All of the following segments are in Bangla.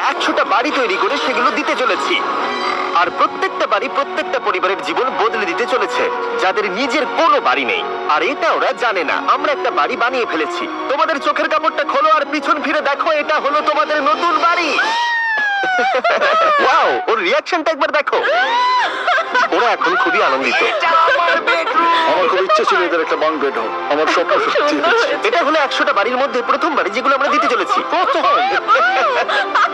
100টা বাড়ি তৈরি করে সেগুলো দিতে চলেছি। আর প্রত্যেকটা বাড়ি প্রত্যেকটা পরিবারের জীবন বদলে দিতে চলেছে যাদের নিজের কোনো বাড়ি নেই। আর এটা ওরা জানে না, আমরা একটা বাড়ি বানিয়ে ফেলেছি। তোমাদের চোখের কাপড়টা খোলো আর পিছন ফিরে দেখো, এটা হলো তোমাদের নতুন বাড়ি। ওয়াও, ওর রিঅ্যাকশনটা একবার দেখো। ওরা এখন খুবই আনন্দিত। আমার খুব ইচ্ছে ছিল এদের একটা বাং বেড হোক, আমার স্বপ্ন সত্যি হয়েছে। এটা হলো 100টা বাড়ির মধ্যে প্রথম বাড়ি যেগুলো আমরা দিতে চলেছি।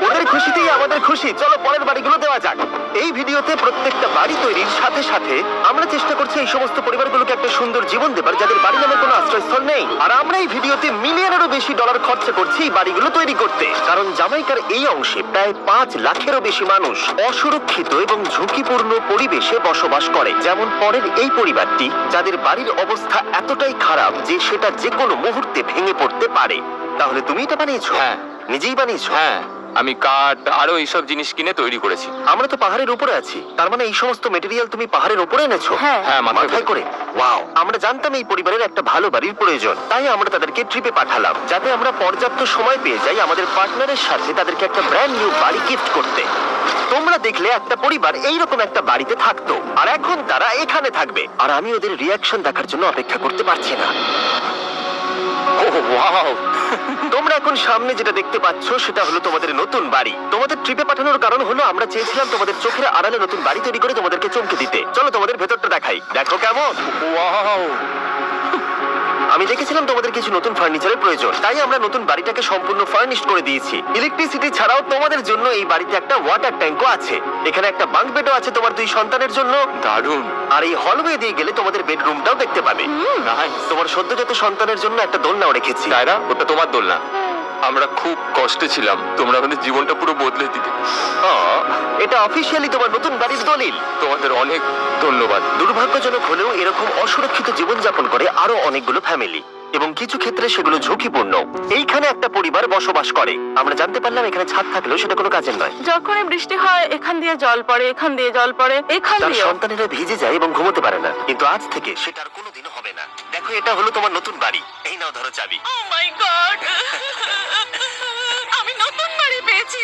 ওদের খুশিতেই আমাদের খুশি। চলো পরের বাড়িগুলো দেওয়া যাক। এই ভিডিওতে প্রত্যেকটা বাড়ি তৈরির সাথে সাথে আমরা চেষ্টা করছি এই সমস্ত পরিবারগুলোকে একটা সুন্দর জীবন দেবার যাদের বাড়ি নামে কোনো আশ্রয়স্থল নেই। আর আমরা এই ভিডিওতে মিলিয়নেরও বেশি ডলার খরচা করছি এই বাড়িগুলো তৈরি করতে, কারণ জামাইকার এই অংশে প্রায় 5 লাখেরও বেশি মানুষ অসুরক্ষিত এবং ঝুঁকিপূর্ণ পরিবেশে বসবাস করে। যেমন পরের এই পরিবারটি, যাদের বাড়ির অবস্থা এতটাই খারাপ যে সেটা যে কোনো মুহূর্তে ভেঙে পড়তে পারে। তাহলে তুমি এটা বানিয়েছো? হ্যাঁ। নিজেই বানিয়েছো? হ্যাঁ, আমি কাঠ আরো এইসব জিনিস কিনে তৈরি করেছি। আমরা তো পাহাড়ের উপরে আছি, তার মানে এই সমস্ত মেটেরিয়াল তুমি পাহাড়ের উপরে এনেছো? হ্যাঁ। হ্যাঁ, মাথায় করে। ওয়াও, আমরা জানতাম এই পরিবারের একটা ভালো বাড়ির প্রয়োজন, তাই আমরা তাদেরকে ট্রিপে পাঠালাম যাতে আমরা পর্যাপ্ত সময় পেয়ে যাই আমাদের পার্টনারের সাথে তাদেরকে একটা ব্র্যান্ড নিউ বাড়ি গিফট করতে। তোমরা দেখলে একটা পরিবার এইরকম একটা বাড়িতে থাকতো, আর এখন তারা এখানে থাকবে। আর আমি ওদের রিয়াকশন দেখার জন্য অপেক্ষা করতে পারছি না। ওয়াও, তোমরা এখন সামনে যেটা দেখতে পাচ্ছ সেটা হলো তোমাদের নতুন বাড়ি। তোমাদের ট্রিপে পাঠানোর কারণ হলো আমরা চেয়েছিলাম তোমাদের চোখের আড়ালে নতুন বাড়ি তৈরি করে তোমাদেরকে চমকে দিতে। চলো তোমাদের ভেতরটা দেখাই, দেখো কেমন। ওয়াও। আমি দেখেছিলাম তোমাদের কিছু নতুন ফার্নিচারের প্রয়োজন, তাই আমরা নতুন বাড়িটাকে সম্পূর্ণ ফার্নিশড করে দিয়েছি। ইলেকট্রিসিটি ছাড়াও তোমাদের জন্য এই বাড়িতে একটা ওয়াটার ট্যাঙ্কও আছে। এখানে একটা বাঙ্ক বেডও আছে তোমার 2 সন্তানের জন্য। দারুণ। আর এই হলওয়ে দিয়ে গেলে তোমাদের বেডরুমটাও দেখতে পাবে। নাইস। তোমার সদ্যজাত সন্তানের জন্য একটা দোলনাও রেখেছি। তাইরা, ওটা তোমার দোলনা। আমরা খুব কষ্টে ছিলাম, তোমরা আমাদের জীবনটা পুরো বদলে দিতে। এটা অফিসিয়ালি তোমার নতুন বাড়ির দলিল। তোমাদের অনেক ধন্যবাদ। দুর্ভাগ্যজনক হলেও এরকম অসুরক্ষিত জীবনযাপন করে আরো অনেকগুলো ফ্যামিলি, এবং কিছু ক্ষেত্রে সেগুলো ঝুঁকিপূর্ণ। এইখানে একটা পরিবার বসবাস করে। আমরা জানতে পারলাম এখানে ছাদ থাকলেও সেটা কোনো কাজের নয়। যখনই বৃষ্টি হয় এখান দিয়ে জল পড়ে, এখান দিয়ে জল পড়ে, এখান তার দিয়ে। সন্তানেরা ভিজে যায় এবং ঘুমোতে পারে না, কিন্তু আজ থেকে সেটা আর কোনোদিনও হবে না। দেখো, এটা হলো তোমার নতুন বাড়ি। এই নাও, ধরো চাবি। ও মাই গড, আমি নতুন বাড়ি পেয়েছি।